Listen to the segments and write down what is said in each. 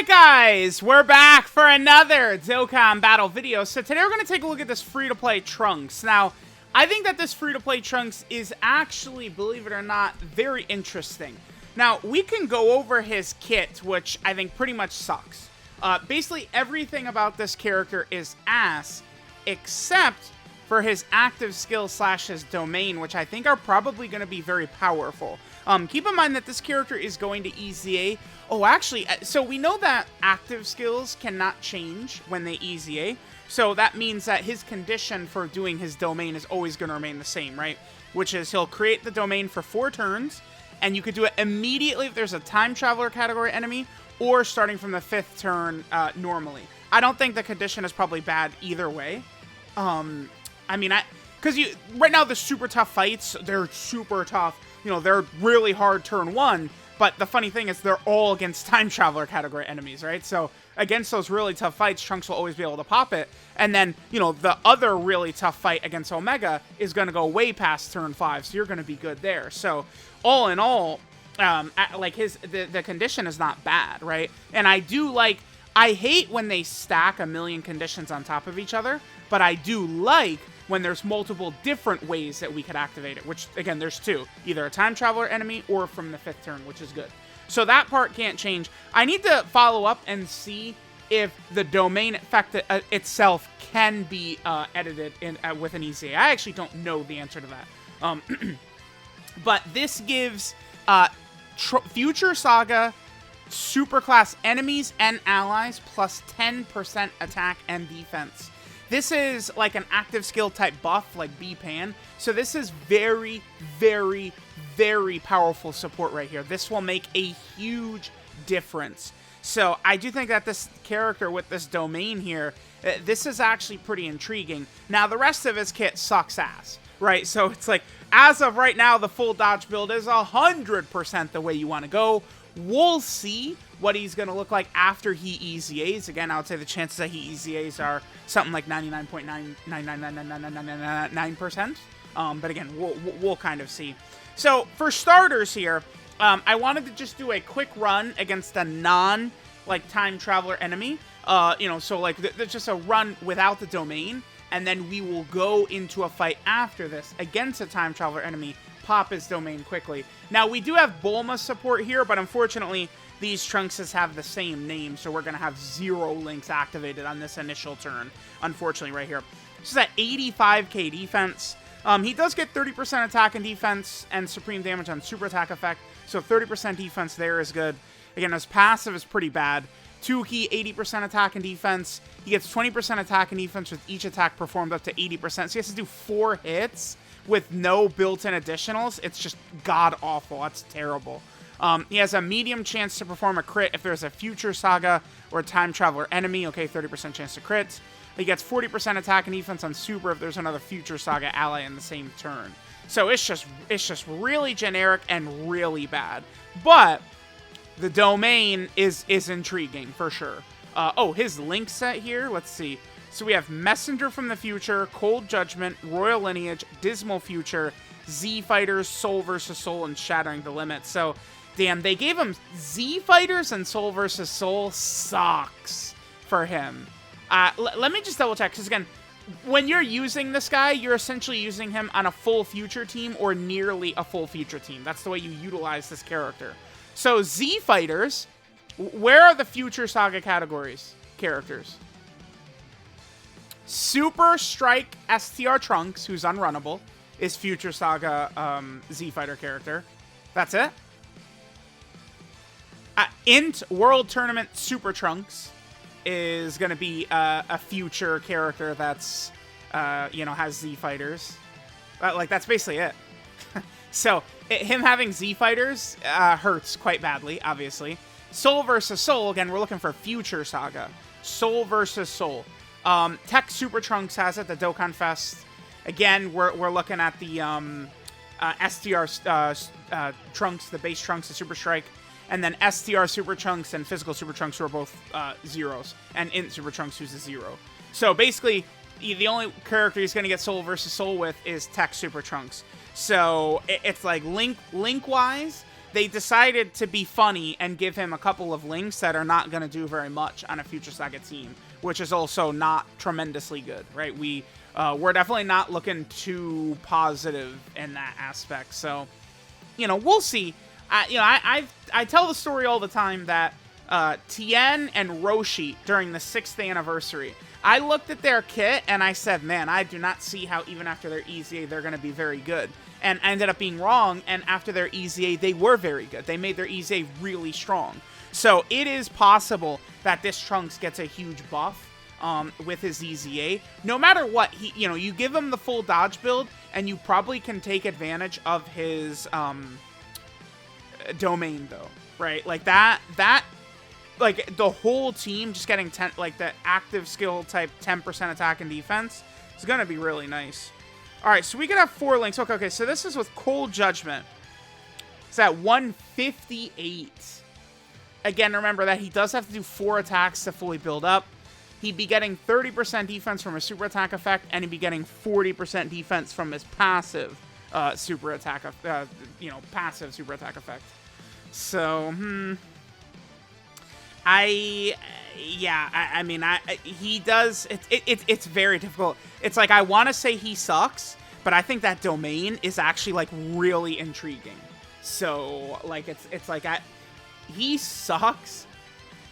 Guys, we're back for another Dokkan battle video. So today we're going to take a look at this free-to-play Trunks. Now, I think that this free-to-play Trunks is actually, believe it or not, very interesting. Now, we can go over his kit, which I think pretty much sucks. Basically, everything about this character is ass, except for his active skill / his domain, which I think are probably going to be very powerful. Keep in mind that this character is going to EZA. Oh, actually, so we know that active skills cannot change when they EZA. So that means that his condition for doing his domain is always going to remain the same, right? Which is he'll create the domain for 4 turns, and you could do it immediately if there's a time traveler category enemy, or starting from the 5th turn normally. I don't think the condition is probably bad either way. Because right now the super tough fights, they're super tough. You know, they're really hard turn 1, but the funny thing is they're all against time traveler category enemies, right? So against those really tough fights, Trunks will always be able to pop it. And then, you know, the other really tough fight against Omega is going to go way past turn 5, so you're going to be good there. So all in all, like the condition is not bad, right? And I hate when they stack a million conditions on top of each other, but I do like when there's multiple different ways that we could activate it, which, again, there's 2. Either a time traveler enemy or from the 5th turn, which is good. So that part can't change. I need to follow up and see if the domain effect itself can be edited with an EZA. I actually don't know the answer to that. But this gives Future Saga Superclass enemies and allies plus 10% attack and defense. This is like an active skill type buff like B-Pan. So this is very, very, very powerful support right here. This will make a huge difference. So I do think that this character with this domain here, this is actually pretty intriguing. Now the rest of his kit sucks ass, right? So it's like, as of right now, the full dodge build is 100% the way you want to go. We'll see what he's going to look like after he EZAs. Again, I would say the chances that he EZAs are something like 99.9999999%. But again, we'll kind of see. So for starters here, I wanted to just do a quick run against a time traveler enemy. So like there's just a run without the domain, and then we will go into a fight after this against a time traveler enemy. Pop his domain quickly. Now, we do have Bulma support here, but unfortunately, these Trunkses have the same name, so we're going to have 0 links activated on this initial turn, unfortunately, right here. This is at 85k defense. He does get 30% attack and defense and supreme damage on super attack effect, so 30% defense there is good. Again, his passive is pretty bad. 2-key, 80% attack and defense. He gets 20% attack and defense with each attack performed up to 80%, so he has to do 4 hits with no built-in additionals. It's just god-awful. That's terrible. He has a medium chance to perform a crit if there's a Future Saga or Time Traveler enemy. Okay, 30% chance to crit. He gets 40% attack and defense on Super if there's another Future Saga ally in the same turn. So it's just really generic and really bad. But the domain is intriguing, for sure. His link set here, let's see. So we have Messenger from the Future, Cold Judgment, Royal Lineage, Dismal Future, Z Fighters, Soul vs. Soul, and Shattering the Limit. So, damn, they gave him Z Fighters and Soul vs. Soul. Sucks for him. Let me just double check, because again, when you're using this guy, you're essentially using him on a full Future team or nearly a full Future team. That's the way you utilize this character. So, Z Fighters, where are the Future Saga characters? Super Strike STR Trunks, who's unrunnable, is Future Saga Z Fighter character. That's it. INT World Tournament Super Trunks is going to be a future character that's, has Z Fighters. That's basically it. So, him having Z Fighters hurts quite badly, obviously. Soul vs. Soul, again, we're looking for Future Saga. Soul vs. Soul. Tech Super Trunks has it, the Dokkan Fest. Again, we're looking at the STR Trunks, the base Trunks, the Super Strike, and then STR Super Trunks and Physical Super Trunks, who are both zeros, and INT Super Trunks, who's a 0. So basically, the only character he's going to get Soul versus Soul with is Tech Super Trunks. So it's like link-wise, they decided to be funny and give him a couple of links that are not going to do very much on a Future Saga team, which is also not tremendously good, right? We're definitely not looking too positive in that aspect. So, we'll see. I tell the story all the time that Tien and Roshi, during the 6th anniversary, I looked at their kit and I said, man, I do not see how even after their EZA they're going to be very good. And I ended up being wrong, and after their EZA, they were very good. They made their EZA really strong. So it is possible that this Trunks gets a huge buff with his EZA. No matter what, you give him the full dodge build, and you probably can take advantage of his domain, though, right? Like that, like the whole team just getting 10, like the active skill type 10% attack and defense is going to be really nice. All right, so we can have 4 links. Okay, so this is with Cold Judgment. It's at 158. Again, remember that he does have to do 4 attacks to fully build up. He'd be getting 30% defense from his super attack effect, and he'd be getting 40% defense from his passive super attack, passive super attack effect. So, he does. It's very difficult. It's like I want to say he sucks, but I think that domain is actually like really intriguing. So like it's like he sucks,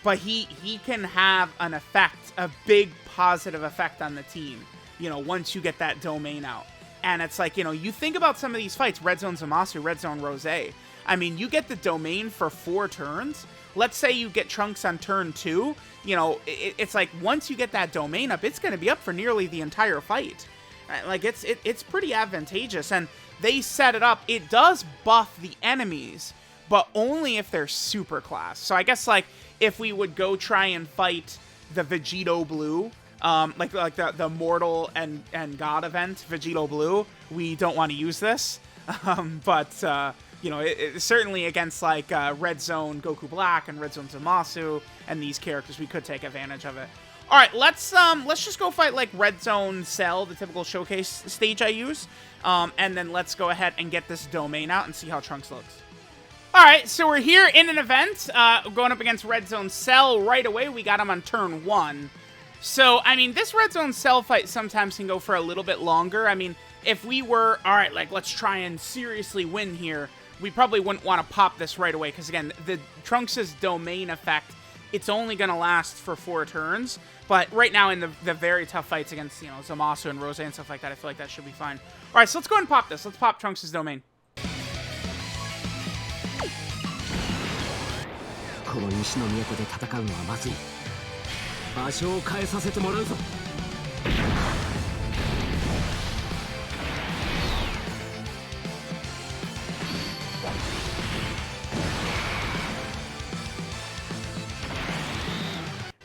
but he can have an effect, a big positive effect on the team. Once you get that domain out, and it's like you think about some of these fights, Red Zone Zamasu, Red Zone Rose. I mean, you get the domain for 4 turns. Let's say you get Trunks on turn 2, it's like once you get that domain up, it's going to be up for nearly the entire fight. Like it's pretty advantageous, and they set it up. It does buff the enemies, but only if they're super class. So I guess like if we would go try and fight the Vegito Blue, like the Mortal and God event, Vegito Blue, we don't want to use this. Certainly against like Red Zone Goku Black and Red Zone Zamasu and these characters, we could take advantage of it. All right, let's just go fight like Red Zone Cell, the typical showcase stage I use, and then let's go ahead and get this domain out and see how Trunks looks. All right, so we're here in an event going up against Red Zone Cell right away. We got him on turn 1. So, I mean, this Red Zone Cell fight sometimes can go for a little bit longer. I mean, if we were, all right, like, let's try and seriously win here, we probably wouldn't want to pop this right away, because, again, the Trunks' domain effect, it's only going to last for 4 turns. But right now, in the very tough fights against, Zamasu and Rose and stuff like that, I feel like that should be fine. All right, so let's go ahead and pop this. Let's pop Trunks' domain.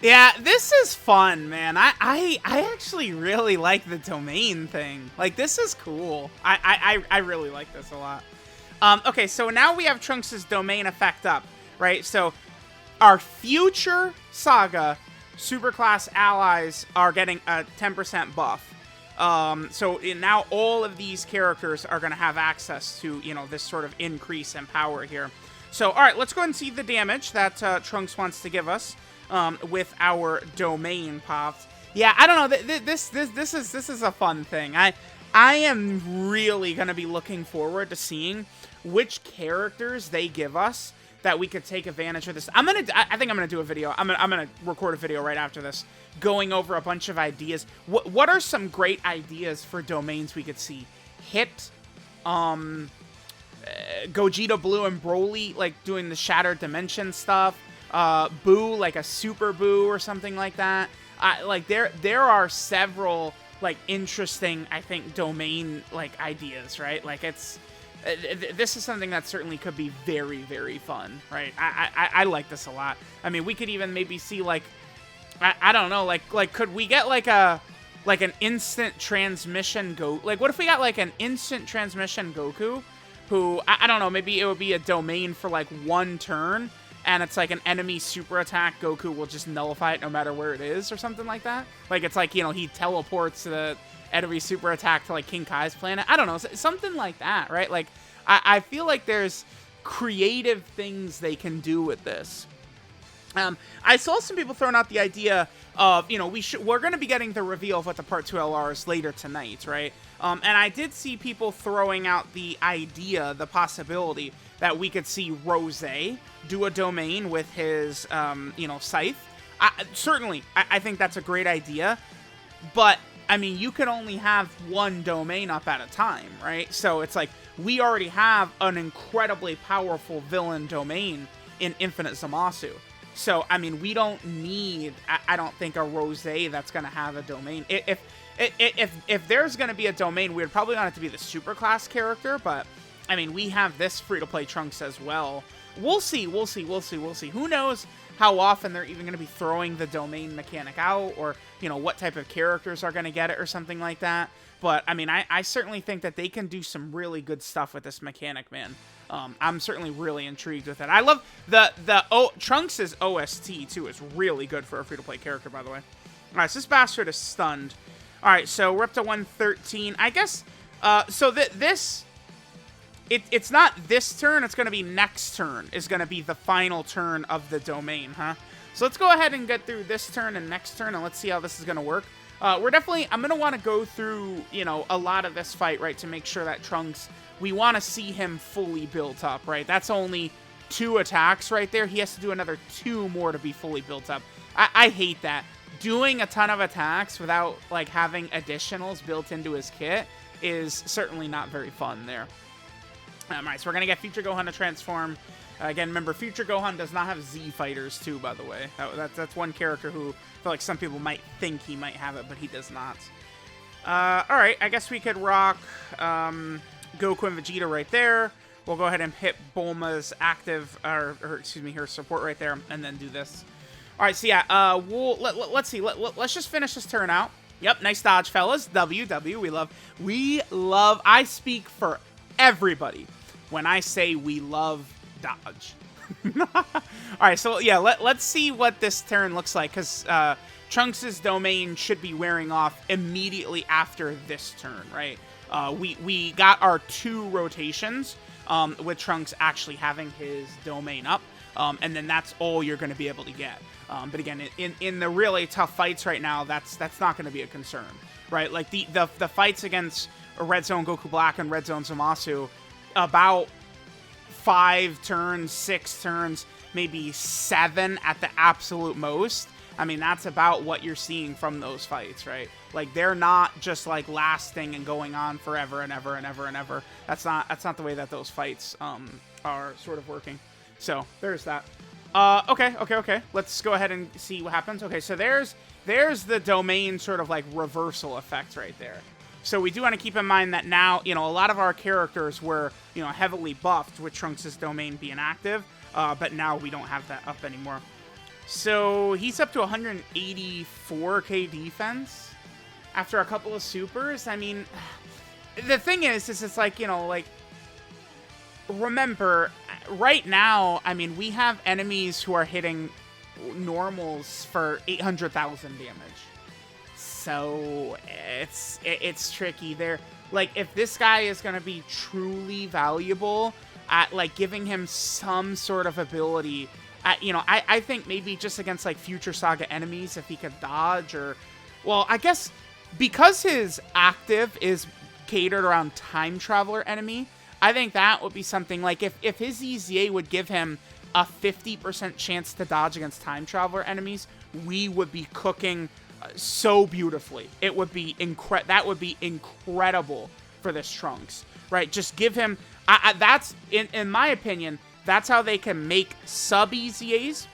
Yeah, this is fun, man. I actually really like the domain thing. Like, this is cool. I really like this a lot. Okay, so now we have Trunks' domain effect up, right? So our future Saga Superclass allies are getting a 10% buff. So now all of these characters are going to have access to, this sort of increase in power here. So, all right, let's go ahead and see the damage that Trunks wants to give us. With our domain popped. Yeah, I don't know. This is a fun thing. I am really gonna be looking forward to seeing which characters they give us that we could take advantage of this. I think I'm gonna do a video. I'm gonna record a video right after this, going over a bunch of ideas. What are some great ideas for domains we could see? Hit, Gogeta Blue and Broly like doing the Shattered Dimension stuff. Boo, like a Super Boo or something like that. Like there are several like interesting, I think, domain like ideas, right? Like it's this is something that certainly could be very, very fun, right? I like this a lot. I mean, we could even maybe see like I don't know, like could we get like an instant transmission like what if we got like an instant transmission Goku who I don't know, maybe it would be a domain for like 1 turn. And it's like an enemy super attack, Goku will just nullify it no matter where it is or something like that. Like, it's like, he teleports the enemy super attack to, like, King Kai's planet. I don't know, something like that, right? Like, I feel like there's creative things they can do with this. I saw some people throwing out the idea of, you know, we're going to be getting the reveal of what the Part 2 LR is later tonight, right? And I did see people throwing out the idea, the possibility, that we could see Rose do a domain with his, you know, scythe. Certainly, I think that's a great idea, but, I mean, you can only have one domain up at a time, right? So it's like, we already have an incredibly powerful villain domain in Infinite Zamasu. So, I mean, we don't need, I don't think, a Rose that's going to have a domain. If there's going to be a domain, we would probably want it to be the superclass character, but, I mean, we have this free-to-play Trunks as well. We'll see. Who knows how often they're even going to be throwing the domain mechanic out, or, you know, what type of characters are going to get it or something like that. But, I mean, I certainly think that they can do some really good stuff with this mechanic, man. I'm certainly really intrigued with it. I love Trunks' OST, too, is really good for a free-to-play character, by the way. All right, so this bastard is stunned. All right, so we're up to 113. I guess, so it's not this turn, it's going to be next turn is going to be the final turn of the domain, huh? So let's go ahead and get through this turn and next turn, and let's see how this is going to work. I'm going to want to go through, you know, a lot of this fight, right, to make sure that Trunks, we want to see him fully built up, right? That's only 2 attacks right there. He has to do another 2 more to be fully built up. I hate that. Doing a ton of attacks without, like, having additionals built into his kit is certainly not very fun there. All right, so we're going to get Future Gohan to transform. Again, remember, Future Gohan does not have Z fighters, too, by the way. That's one character who I feel like some people might think he might have it, but he does not. All right, I guess we could rock Goku and Vegeta right there. We'll go ahead and hit Bulma's active, her support right there, and then do this. All right, so yeah, let's see. Let's just finish this turn out. Yep, nice dodge, fellas. W, we love. I speak for everybody when I say we love dodge. All right, so yeah, let's see what this turn looks like, because Trunks' domain should be wearing off immediately after this turn, right? We got our 2 rotations with Trunks actually having his domain up, and then that's all you're going to be able to get. But again, in the really tough fights right now, that's not going to be a concern, right? Like the fights against Red Zone Goku Black and Red Zone Zamasu, about 5 turns, 6 turns, maybe 7 at the absolute most. I mean, that's about what you're seeing from those fights, right? Like, they're not just, like, lasting and going on forever and ever and ever and ever. That's not the way that those fights are sort of working. So, there's that. Okay. Let's go ahead and see what happens. Okay, so there's the domain sort of, like, reversal effect right there. So we do want to keep in mind that now, you know, a lot of our characters were, you know, heavily buffed with Trunks' domain being active, but now we don't have that up anymore. So he's up to 184k defense after a couple of supers. I mean, the thing is it's like, you know, like, remember, right now, I mean, we have enemies who are hitting normals for 800,000 damage. So it's tricky there. Like, if this guy is going to be truly valuable at, like, giving him some sort of ability, you know, I think maybe just against, like, Future Saga enemies, if he could dodge, or, well, I guess because his active is catered around Time Traveler enemy, I think that would be something, like, if his EZA would give him a 50% chance to dodge against Time Traveler enemies, we would be cooking so beautifully. It would be that would be incredible for this Trunks, right? Just give him, that's, in my opinion, that's how they can make sub EZAs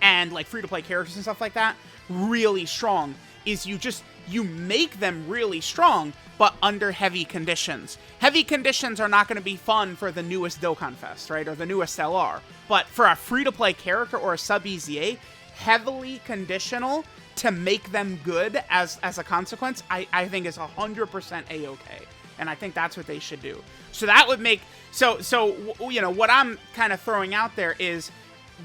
and, like, free-to-play characters and stuff like that really strong, is you make them really strong, but under heavy conditions. Heavy conditions are not going to be fun for the newest Dokkan Fest, right? Or the newest LR. But for a free-to-play character or a sub EZA, heavily conditional to make them good as a consequence, I think is 100% A-okay. And I think that's what they should do. So that would make, so you know, what I'm kind of throwing out there is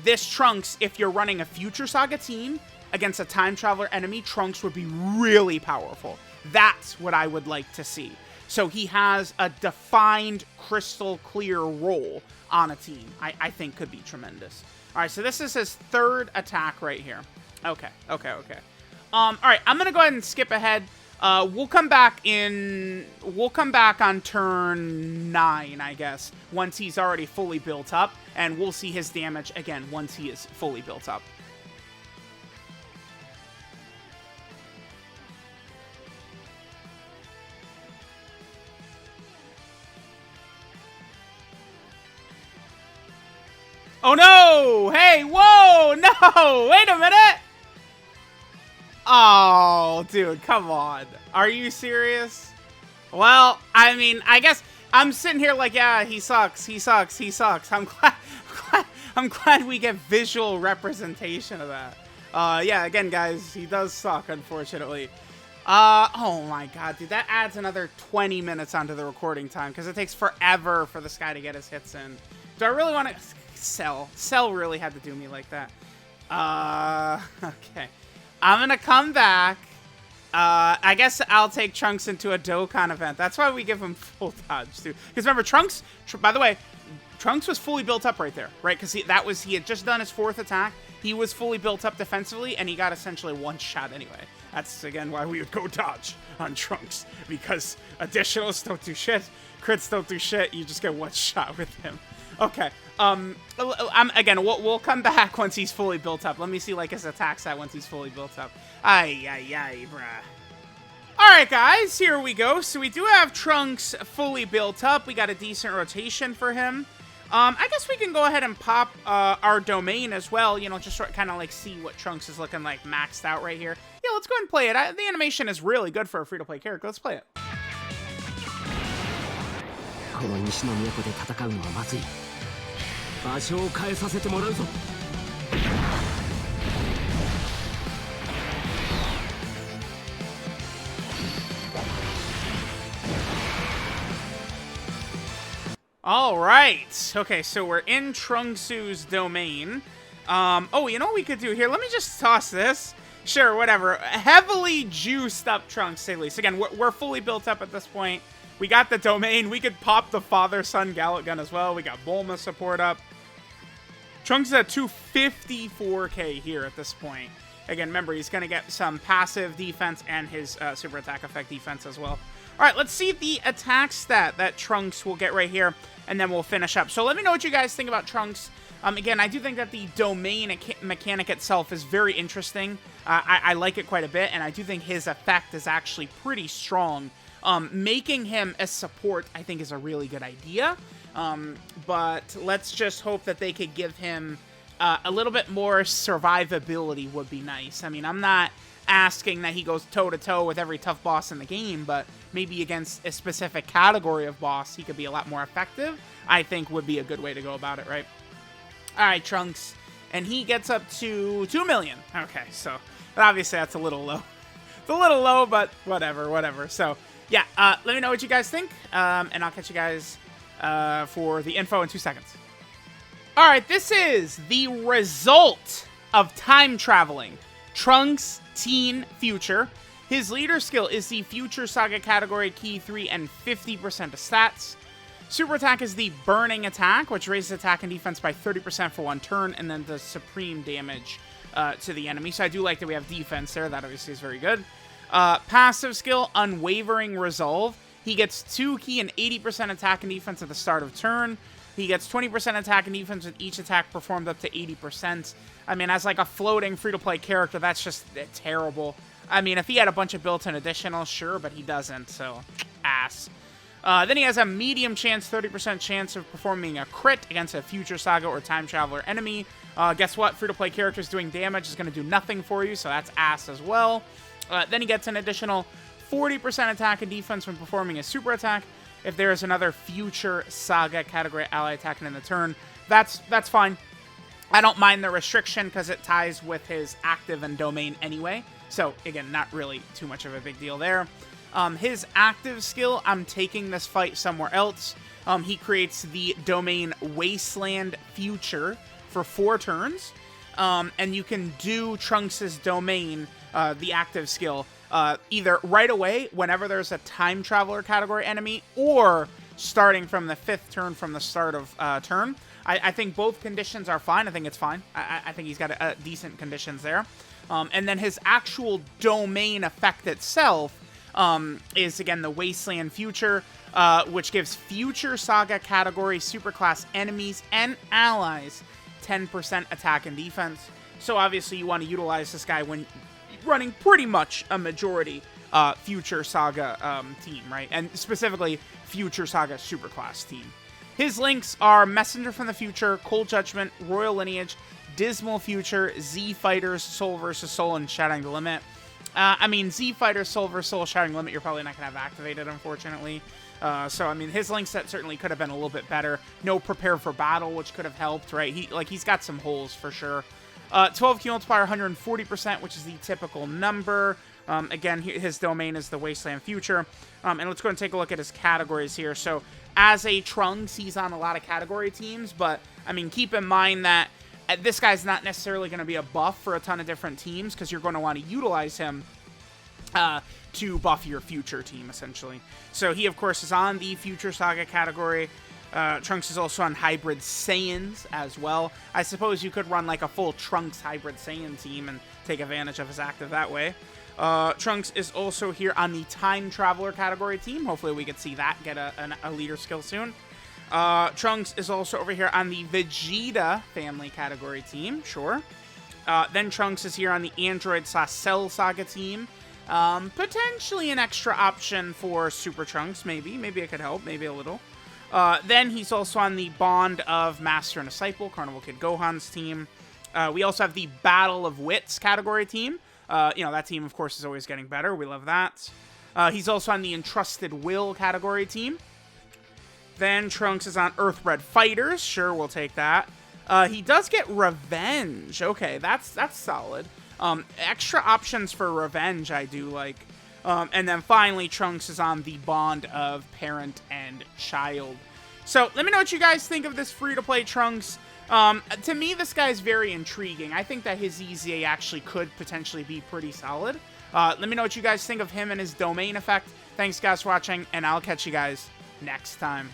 this Trunks, if you're running a Future Saga team against a Time Traveler enemy, Trunks would be really powerful. That's what I would like to see. So he has a defined, crystal clear role on a team. I think could be tremendous. All right, so this is his third attack right here. Okay. All right, I'm gonna go ahead and skip ahead. We'll come back on turn 9, I guess, once he's already fully built up, and we'll see his damage again once he is fully built up. Oh no! Hey, whoa! No! Wait a minute! Oh, dude, come on. Are you serious? Well, I mean, I guess I'm sitting here like, yeah, he sucks. I'm glad we get visual representation of that. Yeah, again, guys, he does suck, unfortunately. Oh my god, dude, that adds another 20 minutes onto the recording time, because it takes forever for this guy to get his hits in. Do I really want to... Cell really had to do me like that. Okay. I'm gonna come back. I guess I'll take Trunks into a Dokkan event. That's why we give him full dodge, too. Because remember, Trunks... by the way, Trunks was fully built up right there, right? Because he had just done his 4th attack. He was fully built up defensively, and he got essentially one shot anyway. That's, again, why we would go dodge on Trunks. Because additionals don't do shit. Crits don't do shit. You just get one shot with him. Okay. Again, we'll come back once he's fully built up. Let me see, like, his attack stat once he's fully built up. Ay, bruh. Alright, guys, here we go. So we do have Trunks fully built up. We got a decent rotation for him. I guess we can go ahead and pop our domain as well. You know, just kind of, like, see what Trunks is looking like maxed out right here. Yeah, let's go ahead and play it. The animation is really good for a free-to-play character. Let's play it. All right. Okay, so we're in Trunksu's domain. Oh, you know what we could do here? Let me just toss this. Sure, whatever. Heavily juiced up Trunks, at least. Again, we're fully built up at this point. We got the domain. We could pop the father-son Gallic gun as well. We got Bulma support up. Trunks is at 254k here at this point. Again, remember, he's going to get some passive defense and his super attack effect defense as well. All right, let's see the attack stat that Trunks will get right here, and then we'll finish up. So let me know what you guys think about Trunks. Again, I do think that the domain mechanic itself is very interesting. I like it quite a bit, and I do think his effect is actually pretty strong. Making him a support, I think, is a really good idea. But let's just hope that they could give him a little bit more survivability would be nice. I mean, I'm not asking that he goes toe-to-toe with every tough boss in the game, but maybe against a specific category of boss, he could be a lot more effective, I think would be a good way to go about it, right? All right, Trunks. And he gets up to 2 million. Okay, so obviously that's a little low. It's a little low, but whatever. So, yeah, let me know what you guys think, and I'll catch you guys for the info in 2 seconds. All right, this is the result of time traveling. Trunks Teen Future. His leader skill is the Future Saga category key 3 and 50% of stats. Super attack is the Burning attack, which raises attack and defense by 30% for 1 turn, and then does supreme damage to the enemy. So I do like that we have defense there. That obviously is very good. Passive skill, Unwavering Resolve. He gets 2 key and 80% attack and defense at the start of turn. He gets 20% attack and defense with each attack performed up to 80%. I mean, as like a floating free-to-play character, that's just terrible. I mean, if he had a bunch of built-in additionals, sure, but he doesn't, so ass. Then he has a medium chance, 30% chance of performing a crit against a Future Saga or Time Traveler enemy. Guess what? Free-to-play characters doing damage is going to do nothing for you, so that's ass as well. Then he gets an additional 40% attack and defense when performing a super attack. If there is another Future Saga category ally attacking in the turn, that's fine. I don't mind the restriction because it ties with his active and domain anyway. So, again, not really too much of a big deal there. His active skill, I'm taking this fight somewhere else. He creates the domain Wasteland Future for 4 turns. And you can do Trunks' domain, the active skill, either right away whenever there's a time traveler category enemy, or starting from the 5th turn from the start of turn. I think both conditions are fine. I think it's fine. I think he's got decent conditions there. And then his actual domain effect itself is, again, the Wasteland Future, which gives Future Saga category superclass enemies and allies 10% attack and defense. So obviously you want to utilize this guy when running pretty much a majority Future Saga team, right? And specifically Future Saga superclass team. His links are Messenger from the Future, Cold Judgment, Royal Lineage, Dismal Future, Z Fighters, Soul vs. Soul, and Shattering the Limit. I mean, Z Fighters, Soul vs. Soul, Shattering the Limit, you're probably not going to have activated, unfortunately. So, I mean, his link set certainly could have been a little bit better. No Prepare for Battle, which could have helped, right? He's got some holes for sure. 12 Q multiplier, 140%, which is the typical number. Again, his domain is the Wasteland Future. And let's go and take a look at his categories here. So, as a Trunks, he's on a lot of category teams, but, I mean, keep in mind that this guy's not necessarily going to be a buff for a ton of different teams, because you're going to want to utilize him to buff your future team, essentially. So he, of course, is on the Future Saga category. Trunks is also on Hybrid Saiyans as well. I suppose you could run like a full Trunks Hybrid Saiyan team and take advantage of his active that way. Trunks is also here on the Time Traveler category team. Hopefully we could see that get a leader skill soon. Trunks is also over here on the Vegeta family category team, sure. Then Trunks is here on the Android/Cell Saga team. Potentially an extra option for Super Trunks, maybe. Maybe it could help, maybe a little. Then he's also on the Bond of Master and Disciple, Carnival Kid Gohan's team. We also have the Battle of Wits category team. That team, of course, is always getting better. We love that. He's also on the Entrusted Will category team. Then Trunks is on Earthbred Fighters. Sure, we'll take that. He does get Revenge. Okay, that's solid. Extra options for Revenge I do like. And then finally, Trunks is on the Bond of Parent and Child. So let me know what you guys think of this free-to-play Trunks. To me, this guy's very intriguing. I think that his EZA actually could potentially be pretty solid. Let me know what you guys think of him and his domain effect. Thanks, guys, for watching, and I'll catch you guys next time.